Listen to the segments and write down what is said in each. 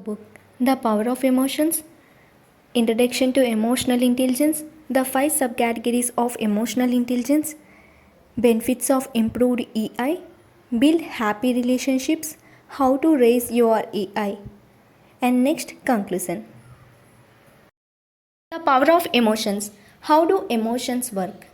Book The Power of Emotions, Introduction to Emotional Intelligence, the 5 subcategories of emotional intelligence, benefits of improved EI, build happy relationships, how to raise your EI, and next conclusion. The power of emotions. How do emotions work?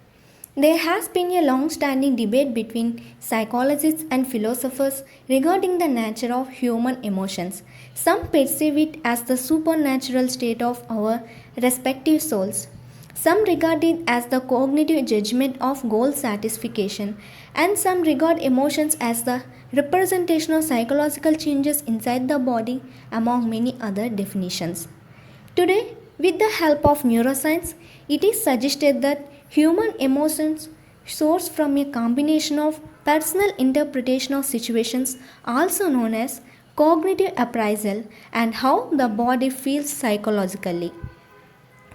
There has been a long standing debate between psychologists and philosophers regarding the nature of human emotions. Some perceive it as the supernatural state of our respective souls. Some regard it as the cognitive judgment of goal satisfaction, and some regard emotions as the representation of psychological changes inside the body, among many other definitions. Today, with the help of neuroscience, it is suggested that human emotions source from a combination of personal interpretation of situations, also known as cognitive appraisal, and how the body feels psychologically.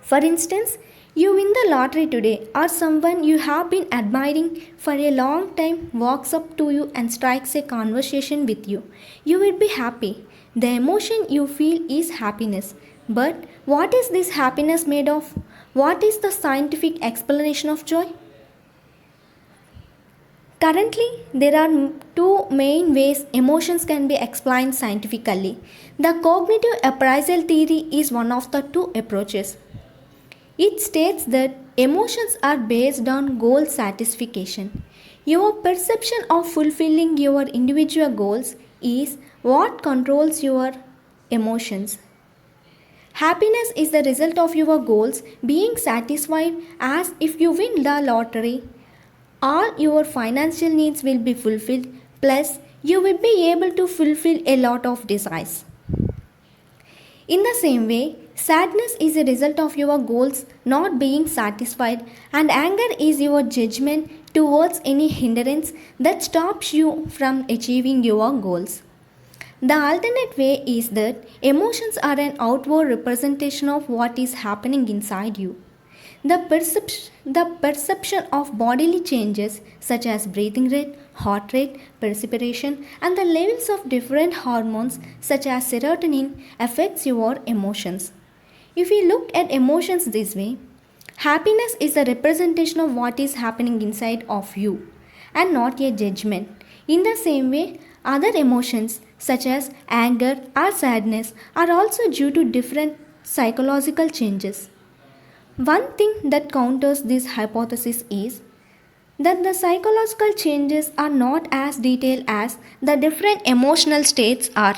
For instance, you win the lottery today, or someone you have been admiring for a long time walks up to you and strikes a conversation with you. You will be happy. The emotion you feel is happiness. But what is this happiness made of? What is the scientific explanation of joy? Currently, there are two main ways emotions can be explained scientifically. The cognitive appraisal theory is one of the two approaches. It states that emotions are based on goal satisfaction. Your perception of fulfilling your individual goals is what controls your emotions. Happiness is the result of your goals being satisfied, as if you win the lottery. All your financial needs will be fulfilled, plus, you will be able to fulfill a lot of desires. In the same way, sadness is a result of your goals not being satisfied, and anger is your judgment towards any hindrance that stops you from achieving your goals. The alternate way is that emotions are an outward representation of what is happening inside you. The perception of bodily changes such as breathing rate, heart rate, perspiration, and the levels of different hormones such as serotonin affects your emotions. If we look at emotions this way, happiness is a representation of what is happening inside of you and not a judgment. In the same way, other emotions such as anger or sadness are also due to different psychological changes. One thing that counters this hypothesis is that the psychological changes are not as detailed as the different emotional states are.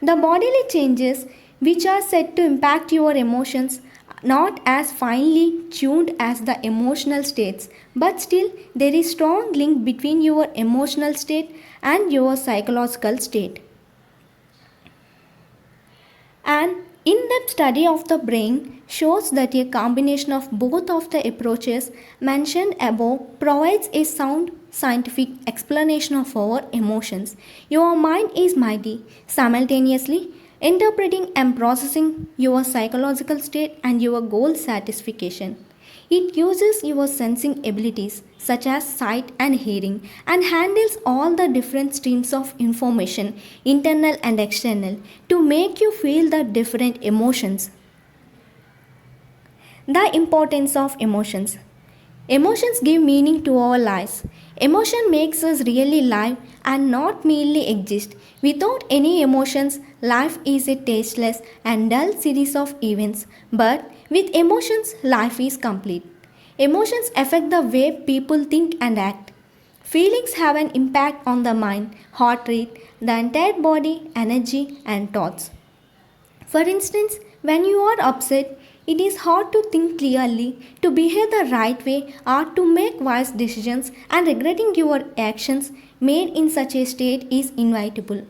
The bodily changes, which are said to impact your emotions, not as finely tuned as the emotional states, but still there is strong link between your emotional state and your psychological state. An in-depth study of the brain shows that a combination of both of the approaches mentioned above provides a sound scientific explanation of our emotions. Your mind is mighty, simultaneously interpreting and processing your psychological state and your goal satisfaction. It uses your sensing abilities such as sight and hearing and handles all the different streams of information, internal and external, to make you feel the different emotions. The importance of emotions. Emotions give meaning to our lives. Emotion makes us really live and not merely exist. Without any emotions, life is a tasteless and dull series of events. But with emotions, life is complete. Emotions affect the way people think and act. Feelings have an impact on the mind, heart rate, the entire body, energy, and thoughts. For instance, when you are upset, it is hard to think clearly, to behave the right way, or to make wise decisions, and regretting your actions made in such a state is inevitable.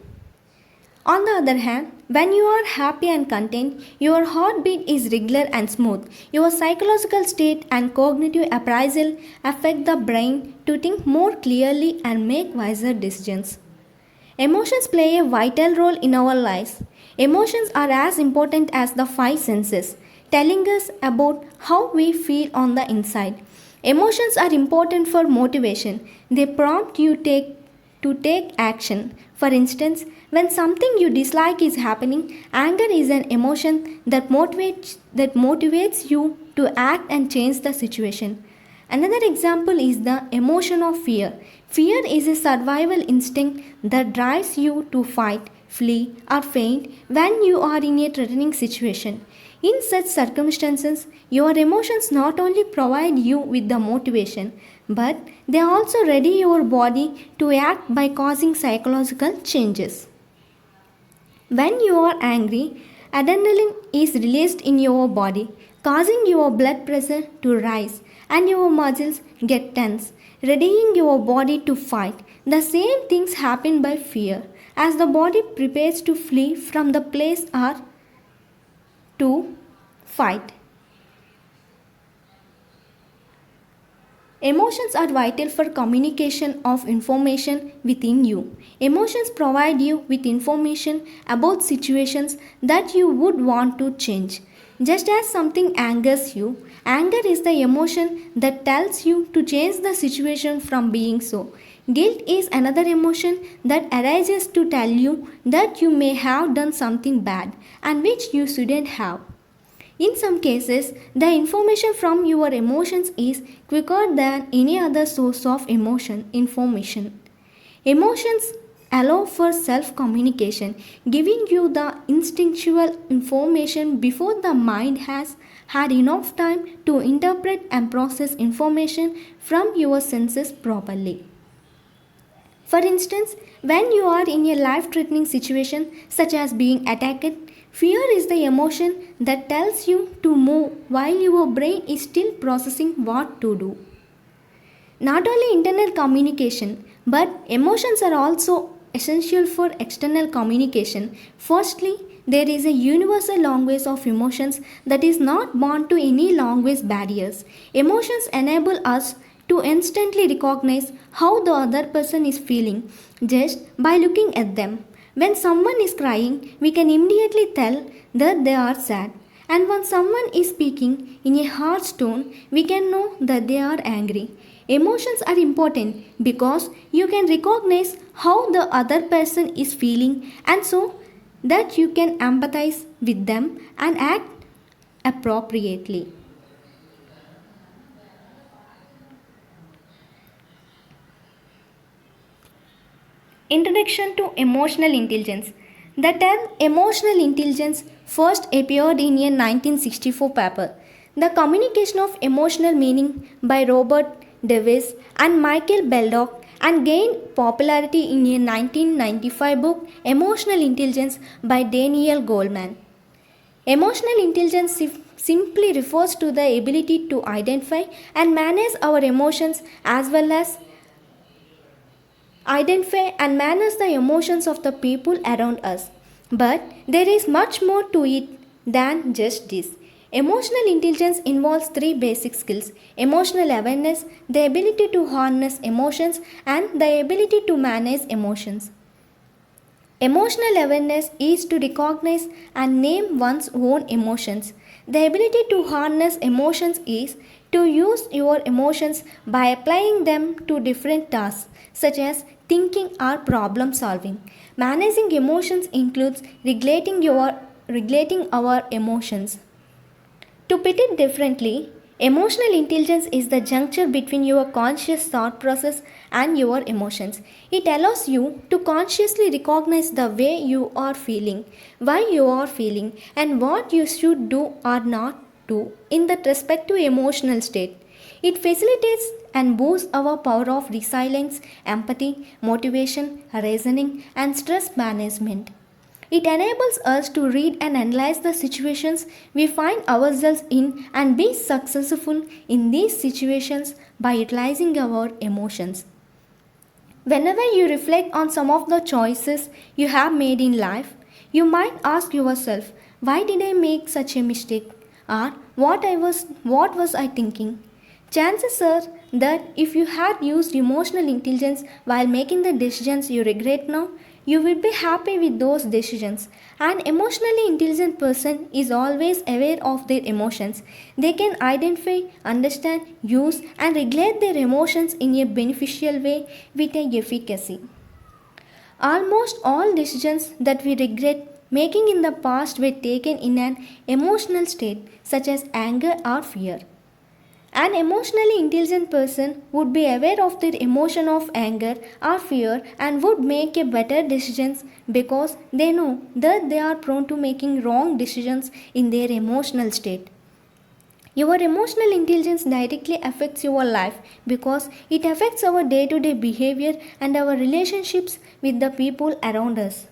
On the other hand, when you are happy and content, your heartbeat is regular and smooth. Your psychological state and cognitive appraisal affect the brain to think more clearly and make wiser decisions. Emotions play a vital role in our lives. Emotions are as important as the 5 senses, telling us about how we feel on the inside. Emotions are important for motivation. They prompt you to take action. For instance, When something you dislike is happening, anger is an emotion that motivates you to act and change the situation. Another example is the emotion of fear. Fear is a survival instinct that drives you to fight, flee, or faint when you are in a threatening situation. In such circumstances, your emotions not only provide you with the motivation, but they also ready your body to act by causing psychological changes. When you are angry, adrenaline is released in your body, causing your blood pressure to rise and your muscles get tense, readying your body to fight. The same things happen by fear, as the body prepares to flee from the place or to fight. Emotions are vital for communication of information within you. Emotions provide you with information about situations that you would want to change. Just as something angers you, anger is the emotion that tells you to change the situation from being so. Guilt is another emotion that arises to tell you that you may have done something bad and which you shouldn't have. In some cases, the information from your emotions is quicker than any other source of information. Emotions allow for self communication, giving you the instinctual information before the mind has had enough time to interpret and process information from your senses properly. For instance, when you are in a life threatening situation such as being attacked, fear is the emotion that tells you to move while your brain is still processing what to do. Not only internal communication, but emotions are also essential for external communication. Firstly, there is a universal language of emotions that is not bound to any language barriers. Emotions enable us to instantly recognize how the other person is feeling just by looking at them. When someone is crying, we can immediately tell that they are sad. And when someone is speaking in a harsh tone, we can know that they are angry. Emotions are important because you can recognize how the other person is feeling and so that you can empathize with them and act appropriately. Introduction to Emotional Intelligence. The term emotional intelligence first appeared in a 1964 paper. The Communication of Emotional Meaning by Robert Davis and Michael Beldock and gained popularity in a 1995 book Emotional Intelligence by Daniel Goleman. Emotional intelligence simply refers to the ability to identify and manage our emotions as well as identify and manage the emotions of the people around us. But there is much more to it than just this. Emotional intelligence involves three basic skills: emotional awareness, the ability to harness emotions, and the ability to manage emotions. Emotional awareness is to recognize and name one's own emotions. The ability to harness emotions is to use your emotions by applying them to different tasks, such as thinking or problem solving. Managing emotions includes regulating our emotions. To put it differently, emotional intelligence is the juncture between your conscious thought process and your emotions. It allows you to consciously recognize the way you are feeling, why you are feeling, and what you should do or not do in that respective emotional state. It facilitates and boosts our power of resilience, empathy, motivation, reasoning, and stress management. It enables us to read and analyze the situations we find ourselves in and be successful in these situations by utilizing our emotions. Whenever you reflect on some of the choices you have made in life, you might ask yourself, why did I make such a mistake? Or what was I thinking? Chances are that if you had used emotional intelligence while making the decisions you regret now, you will be happy with those decisions. An emotionally intelligent person is always aware of their emotions. They can identify, understand, use, and regulate their emotions in a beneficial way with a efficacy. Almost all decisions that we regret making in the past were taken in an emotional state, such as anger or fear. An emotionally intelligent person would be aware of their emotion of anger or fear and would make a better decisions because they know that they are prone to making wrong decisions in their emotional state. Your emotional intelligence directly affects your life because it affects our day to day behavior and our relationships with the people around us.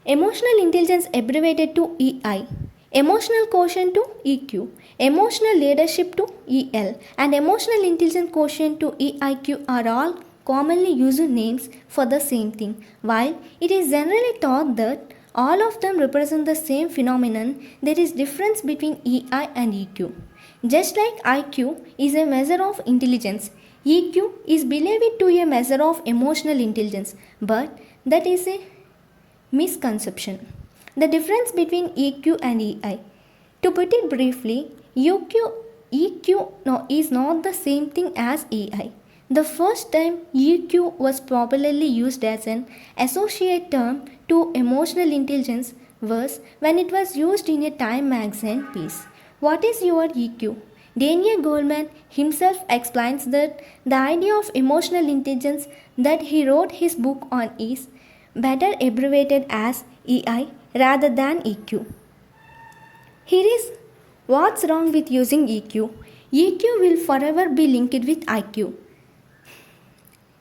Emotional intelligence abbreviated to EI, emotional quotient to EQ, emotional leadership to EL, and emotional intelligence quotient to EIQ are all commonly used names for the same thing. While it is generally thought that all of them represent the same phenomenon, there is difference between EI and EQ. Just like IQ is a measure of intelligence, EQ is believed to be a measure of emotional intelligence, but that is a misconception. The difference between EQ and EI. To put it briefly, EQ is not the same thing as EI. The first time EQ was popularly used as an associate term to emotional intelligence was when it was used in a Time magazine piece. What is your EQ? Daniel Goleman himself explains that the idea of emotional intelligence that he wrote his book on is better abbreviated as EI rather than EQ. Here is what's wrong with using EQ. EQ will forever be linked with IQ.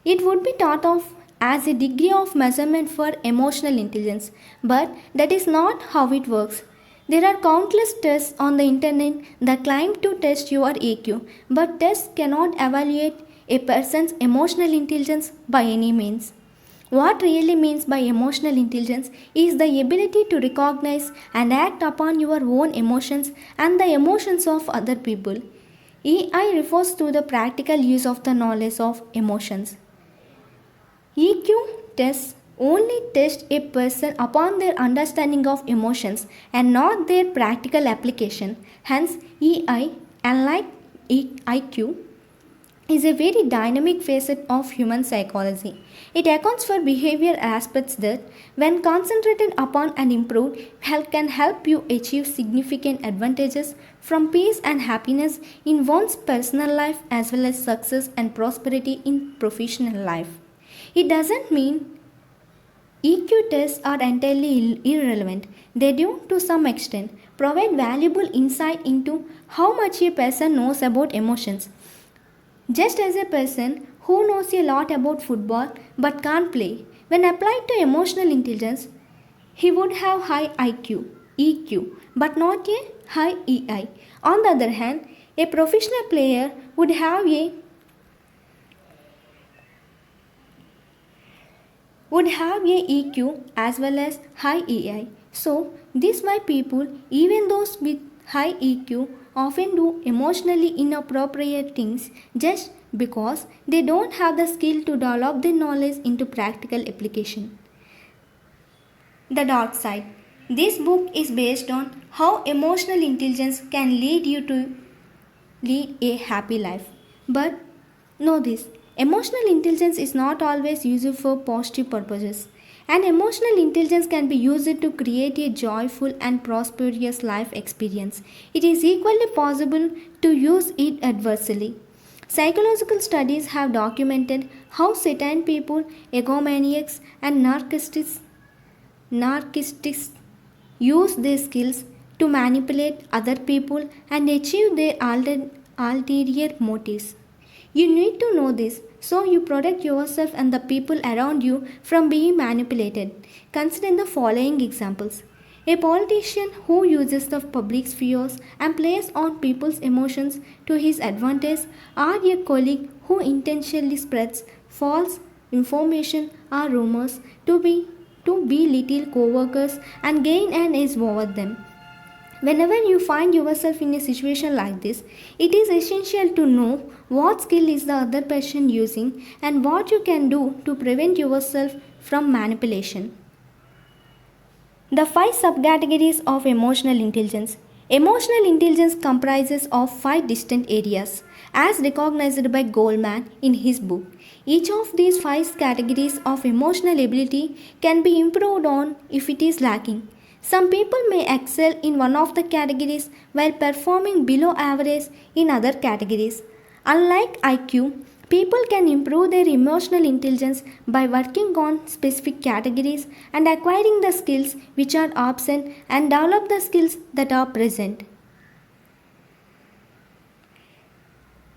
It would be thought of as a degree of measurement for emotional intelligence, but that is not how it works. There are countless tests on the internet that claim to test your EQ, but tests cannot evaluate a person's emotional intelligence by any means. What really means by emotional intelligence is the ability to recognize and act upon your own emotions and the emotions of other people. EI refers to the practical use of the knowledge of emotions. EQ tests only test a person upon their understanding of emotions and not their practical application. Hence, EI, unlike IQ, is a very dynamic facet of human psychology. It accounts for behavior aspects that, when concentrated upon and improved, can help you achieve significant advantages from peace and happiness in one's personal life as well as success and prosperity in professional life. It doesn't mean EQ tests are entirely irrelevant. They do, to some extent, provide valuable insight into how much a person knows about emotions. Just as a person who knows a lot about football but can't play, when applied to emotional intelligence, he would have high IQ, EQ, but not a high EI. On the other hand, a professional player would have a EQ as well as high EI. So, this why people, even those with high EQ, often do emotionally inappropriate things just because they don't have the skill to develop their knowledge into practical application. The dark side. This book is based on how emotional intelligence can lead you to lead a happy life. But know this, emotional intelligence is not always used for positive purposes. And emotional intelligence can be used to create a joyful and prosperous life experience. It is equally possible to use it adversely. Psychological studies have documented how certain people, egomaniacs, and narcissists use their skills to manipulate other people and achieve their ulterior motives. You need to know this so you protect yourself and the people around you from being manipulated. Consider the following examples. A politician who uses the public spheres and plays on people's emotions to his advantage, or a colleague who intentionally spreads false information or rumors to belittle co-workers and gain an edge over them. Whenever you find yourself in a situation like this, it is essential to know what skill is the other person using and what you can do to prevent yourself from manipulation. The five subcategories of emotional intelligence. Emotional intelligence comprises of five distinct areas, as recognized by Goldman in his book. Each of these five categories of emotional ability can be improved on if it is lacking. Some people may excel in one of the categories while performing below average in other categories. Unlike IQ, people can improve their emotional intelligence by working on specific categories and acquiring the skills which are absent and develop the skills that are present.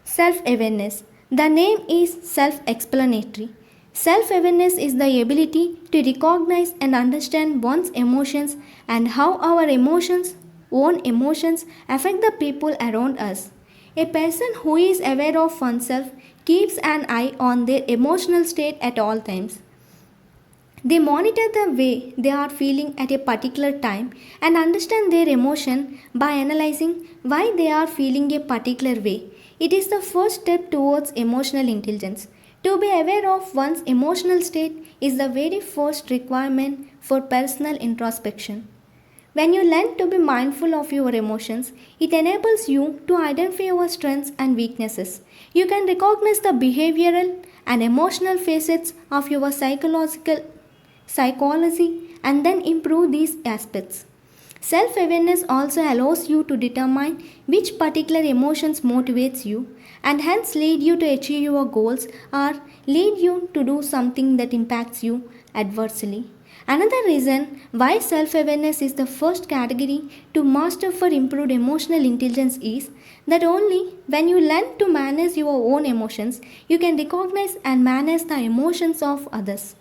Self awareness. The name is self explanatory. Self awareness is the ability to recognize and understand one's emotions and how our own emotions, affect the people around us. A person who is aware of oneself keeps an eye on their emotional state at all times. They monitor the way they are feeling at a particular time and understand their emotion by analyzing why they are feeling a particular way. It is the first step towards emotional intelligence. To be aware of one's emotional state is the very first requirement for personal introspection. When you learn to be mindful of your emotions, it enables you to identify your strengths and weaknesses. You can recognize the behavioral and emotional facets of your psychology and then improve these aspects. Self awareness also allows you to determine which particular emotions motivates you and hence lead you to achieve your goals or lead you to do something that impacts you adversely. Another reason why self awareness is the first category to master for improved emotional intelligence is that only when you learn to manage your own emotions, you can recognize and manage the emotions of others.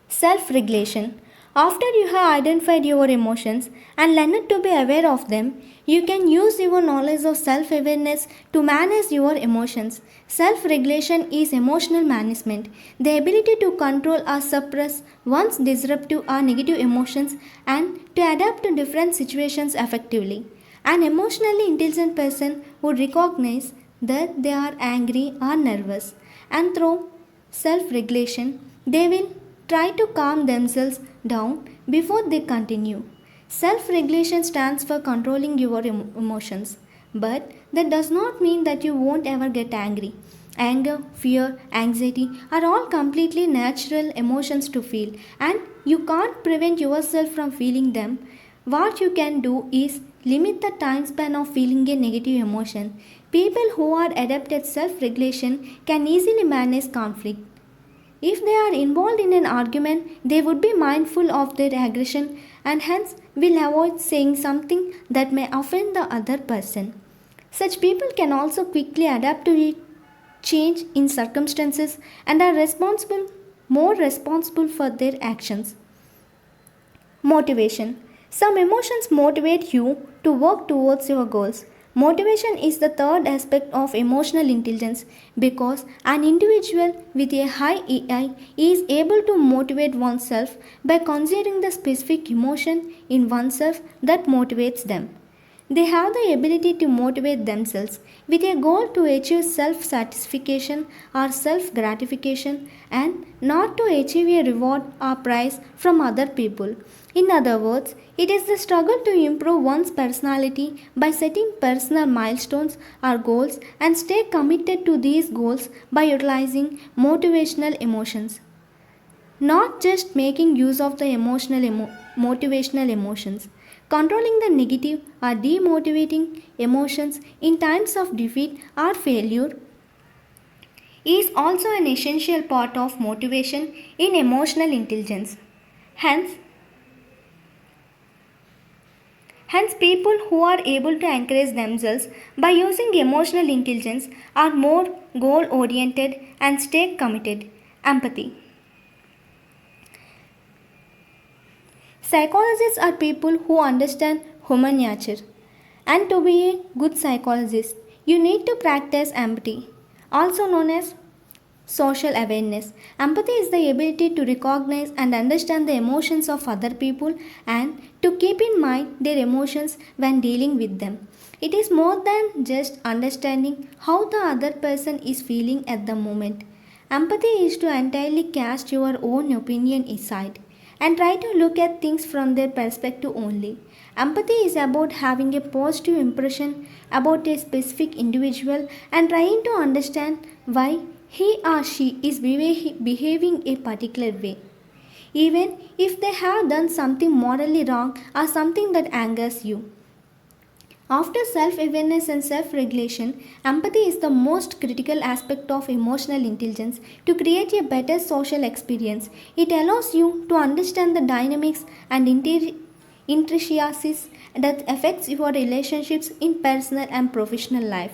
Self regulation. After you have identified your emotions and learned to be aware of them, you can use your knowledge of self awareness to manage your emotions. Self regulation is emotional management, the ability to control or suppress one's disruptive or negative emotions and to adapt to different situations effectively. An emotionally intelligent person would recognize that they are angry or nervous, and through self regulation, they will try to calm themselves down before they continue. Self regulation stands for controlling your emotions, but that does not mean that you won't ever get angry. Anger, fear, anxiety are all completely natural emotions to feel, and you can't prevent yourself from feeling them. What you can do is limit the time span of feeling a negative emotion. People who are adept at self regulation can easily manage conflict. If they are involved in an argument, they would be mindful of their aggression and hence will avoid saying something that may offend the other person. Such people can also quickly adapt to a change in circumstances and are more responsible for their actions. Motivation. Some emotions motivate you to work towards your goals. Motivation is the third aspect of emotional intelligence because an individual with a high EI is able to motivate oneself by considering the specific emotion in oneself that motivates them. They have the ability to motivate themselves with a goal to achieve self satisfaction or self gratification and not to achieve a reward or prize from other people. In other words, it is the struggle to improve one's personality by setting personal milestones or goals and stay committed to these goals by utilizing motivational emotions. Not just making use of the motivational emotions. Controlling the negative or demotivating emotions in times of defeat or failure is also an essential part of motivation in emotional intelligence. Hence, Hence, people who are able to encourage themselves by using emotional intelligence are more goal oriented and stay committed. Empathy. Psychologists are people who understand human nature. And to be a good psychologist, you need to practice empathy, also known as social awareness. Empathy is the ability to recognize and understand the emotions of other people and to keep in mind their emotions when dealing with them. It is more than just understanding how the other person is feeling at the moment. Empathy is to entirely cast your own opinion aside and try to look at things from their perspective only. Empathy is about having a positive impression about a specific individual and trying to understand why he or she is behaving a particular way, even if they have done something morally wrong or something that angers you. After self awareness and self regulation, empathy is the most critical aspect of emotional intelligence to create a better social experience. It allows you to understand the dynamics and intricacies that affects your relationships in personal and professional life.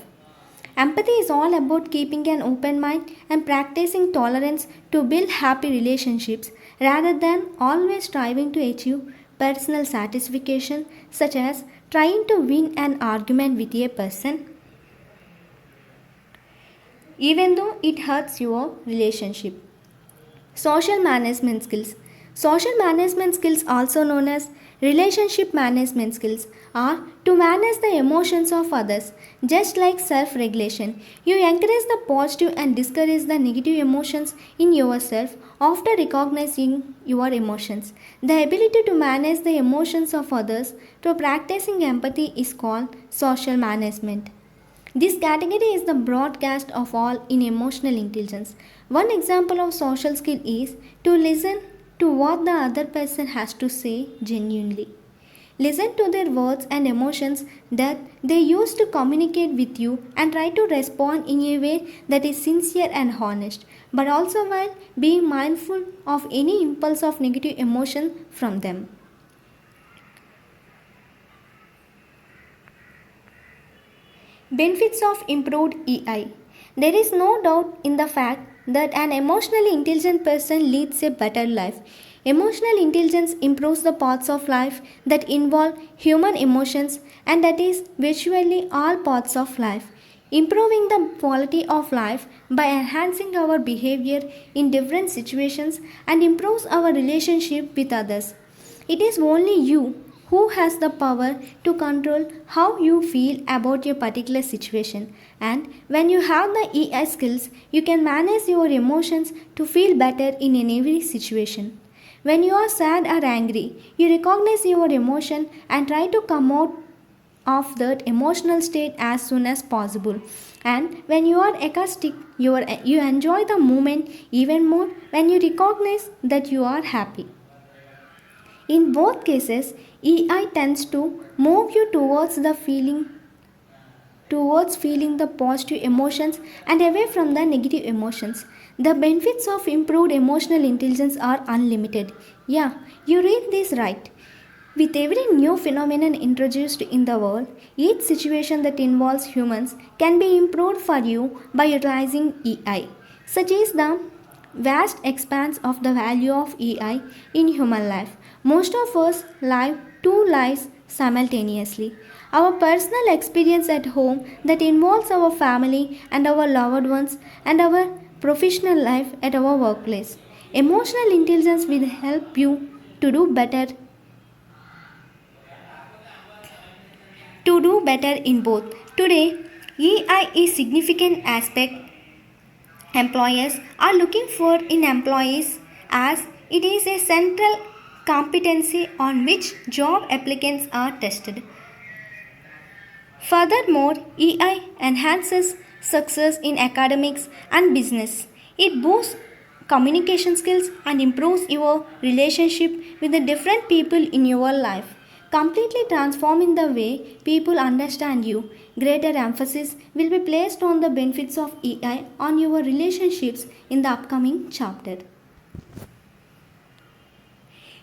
Empathy is all about keeping an open mind and practicing tolerance to build happy relationships rather than always striving to achieve personal satisfaction, such as trying to win an argument with a person even though it hurts your relationship. Social management skills. Social management skills, also known as relationship management skills, are to manage the emotions of others. Just like self regulation, you encourage the positive and discourage the negative emotions in yourself after recognizing your emotions. The ability to manage the emotions of others through practicing empathy is called social management. This category is the broadcast of all in emotional intelligence. One example of social skill is to listen to what the other person has to say genuinely. Listen to their words and emotions that they use to communicate with you and try to respond in a way that is sincere and honest, but also while being mindful of any impulse of negative emotion from them. Benefits of improved EI. There is no doubt in the fact that an emotionally intelligent person leads a better life. Emotional intelligence improves the parts of life that involve human emotions, and that is virtually all parts of life. Improving the quality of life by enhancing our behavior in different situations and improves our relationship with others. It is only you who has the power to control how you feel about a particular situation. And when you have the EI skills, you can manage your emotions to feel better in every situation. When you are sad or angry, you recognize your emotion and try to come out of that emotional state as soon as possible. And when you are ecstatic, you enjoy the moment even more when you recognize that you are happy. In both cases, EI tends to move you towards feeling the positive emotions and away from the negative emotions. The benefits of improved emotional intelligence are unlimited. Yeah, you read this right. With every new phenomenon introduced in the world, each situation that involves humans can be improved for you by utilizing EI. Such is the vast expanse of the value of EI in human life. Most of us live two lives simultaneously. Our personal experience at home that involves our family and our loved ones, and our professional life at our workplace. Emotional intelligence will help you to do better in both. Today, EI is significant aspect employers are looking for in employees, as it is a central competency on which job applicants are tested. Furthermore, EI enhances success in academics and business. It boosts communication skills and improves your relationship with the different people in your life, completely transforming the way people understand you. Greater emphasis will be placed on the benefits of EI on your relationships in the upcoming chapter.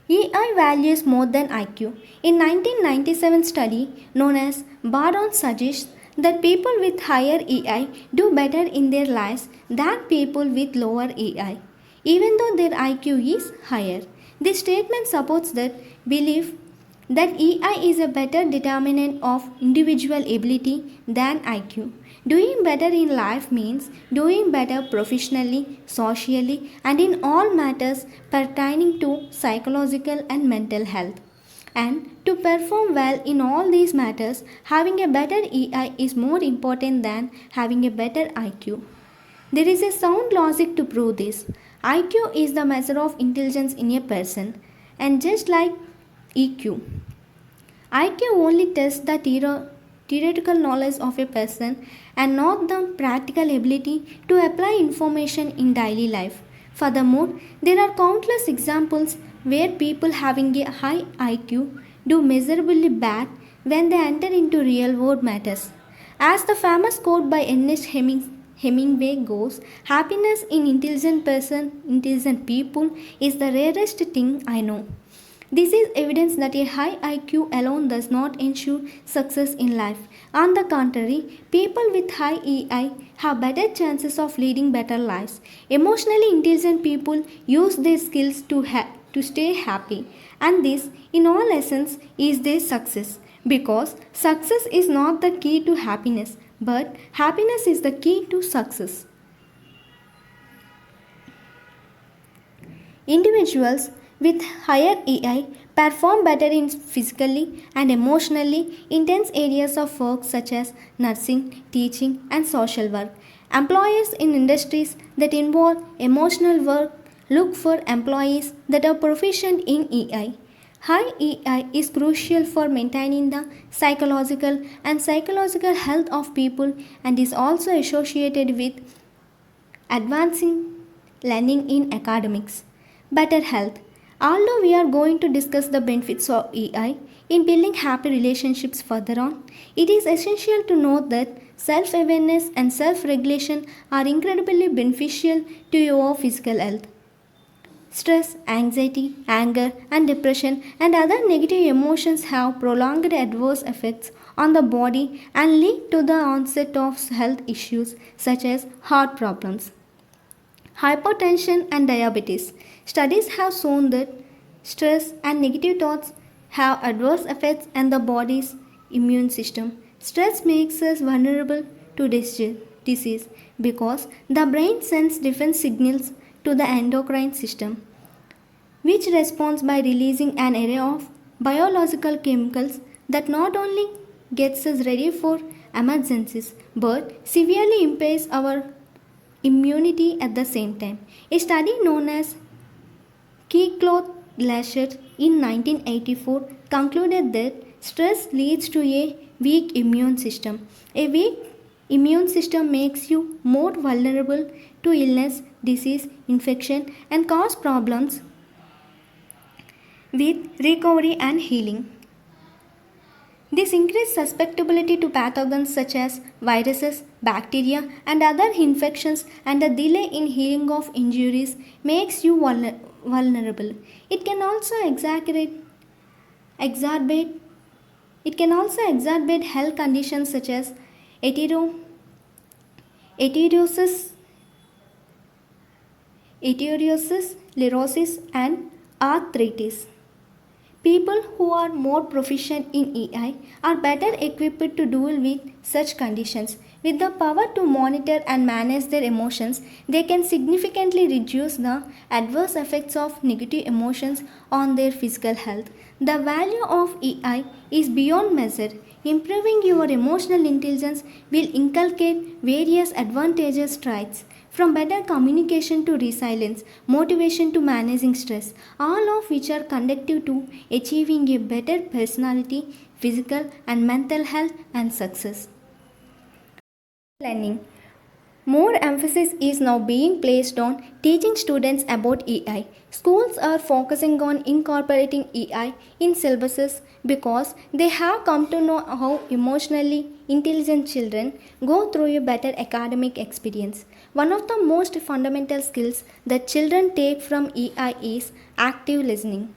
EI values more than IQ. In 1997 study known as Baron suggests that people with higher EI do better in their lives than people with lower EI, even though their IQ is higher. This statement supports that belief that EI is a better determinant of individual ability than IQ. Doing better in life means doing better professionally, socially, and in all matters pertaining to psychological and mental health. And to perform well in all these matters, having a better EI is more important than having a better IQ. There is a sound logic to prove this. IQ is the measure of intelligence in a person. And just like EQ, IQ only tests the theoretical knowledge of a person and not the practical ability to apply information in daily life. Furthermore, there are countless examples where people having a high IQ do miserably bad when they enter into real world matters. As the famous quote by Hemingway goes, happiness in intelligent people is the rarest thing I know. This is evidence that a high IQ alone does not ensure success in life. On the contrary, people with high EI have better chances of leading better lives. Emotionally intelligent people use their skills to stay happy, and this, in all essence, is their success. Because success is not the key to happiness, but happiness is the key to success. Individuals with higher EI perform better in physically and emotionally intense areas of work such as nursing, teaching, and social work. Employers in industries that involve emotional work look for employees that are proficient in EI. High EI is crucial for maintaining the psychological health of people and is also associated with advancing learning in academics. Better health. Although we are going to discuss the benefits of EI in building happy relationships further on, it is essential to note that self awareness and self regulation are incredibly beneficial to your physical health. Stress, anxiety, anger, and depression and other negative emotions have prolonged adverse effects on the body and lead to the onset of health issues such as heart problems. Hypertension and diabetes. Studies have shown that stress and negative thoughts have adverse effects on the body's immune system. Stress makes us vulnerable to disease because the brain sends defense signals to the endocrine system, which responds by releasing an array of biological chemicals that not only gets us ready for emergencies but severely impairs our immunity at the same time. A study known as Key-Cloth-Lasher in 1984 concluded that stress leads to a weak immune system. A weak immune system makes you more vulnerable to illness, disease, infection, and cause problems with recovery and healing. This increased susceptibility to pathogens such as viruses, bacteria, and other infections and a delay in healing of injuries makes you vulnerable. It can also exacerbate health conditions such as atero- ateriosis, sclerosis, and arthritis. People who are more proficient in EI are better equipped to deal with such conditions. With the power to monitor and manage their emotions, they can significantly reduce the adverse effects of negative emotions on their physical health. The value of EI is beyond measure. Improving your emotional intelligence will inculcate various advantageous traits from better communication to resilience, motivation to managing stress, all of which are conducive to achieving a better personality, physical and mental health and success. Learning. More emphasis is now being placed on teaching students about EI. Schools are focusing on incorporating EI in syllabuses because they have come to know how emotionally intelligent children go through a better academic experience. One of the most fundamental skills that children take from EI is active listening.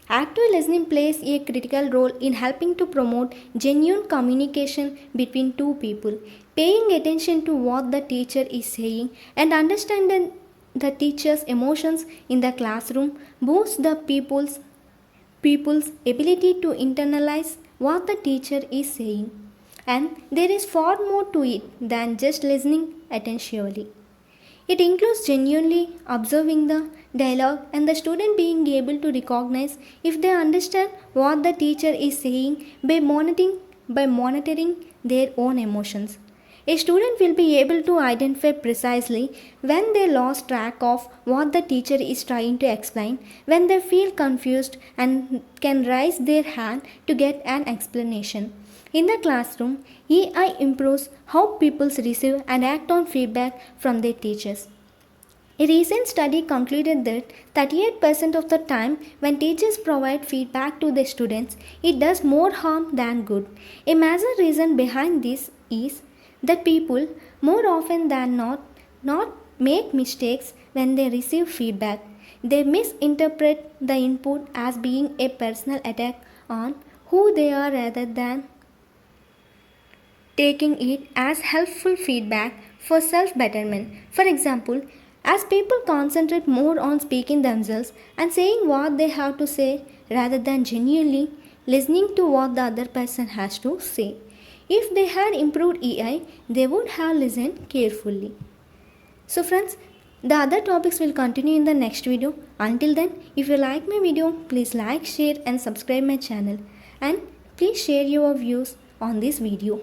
Active listening plays a critical role in helping to promote genuine communication between two people. Paying attention to what the teacher is saying and understanding the teacher's emotions in the classroom boosts the people's ability to internalize what the teacher is saying. And there is far more to it than just listening attentively. It includes genuinely observing the dialogue and the student being able to recognize if they understand what the teacher is saying by monitoring their own emotions. A student will be able to identify precisely when they lost track of what the teacher is trying to explain, when they feel confused and can raise their hand to get an explanation. In the classroom, AI improves how pupils receive and act on feedback from their teachers. A recent study concluded that 38% of the time, when teachers provide feedback to their students, it does more harm than good. A major reason behind this is that people, more often than not make mistakes when they receive feedback. They misinterpret the input as being a personal attack on who they are rather than taking it as helpful feedback for self betterment. For example, as people concentrate more on speaking themselves and saying what they have to say rather than genuinely listening to what the other person has to say. If they had improved AI, they would have listened carefully. So friends, the other topics will continue in the next video. Until then, if you like my video, please like, share and subscribe my channel, and please share your views on this video.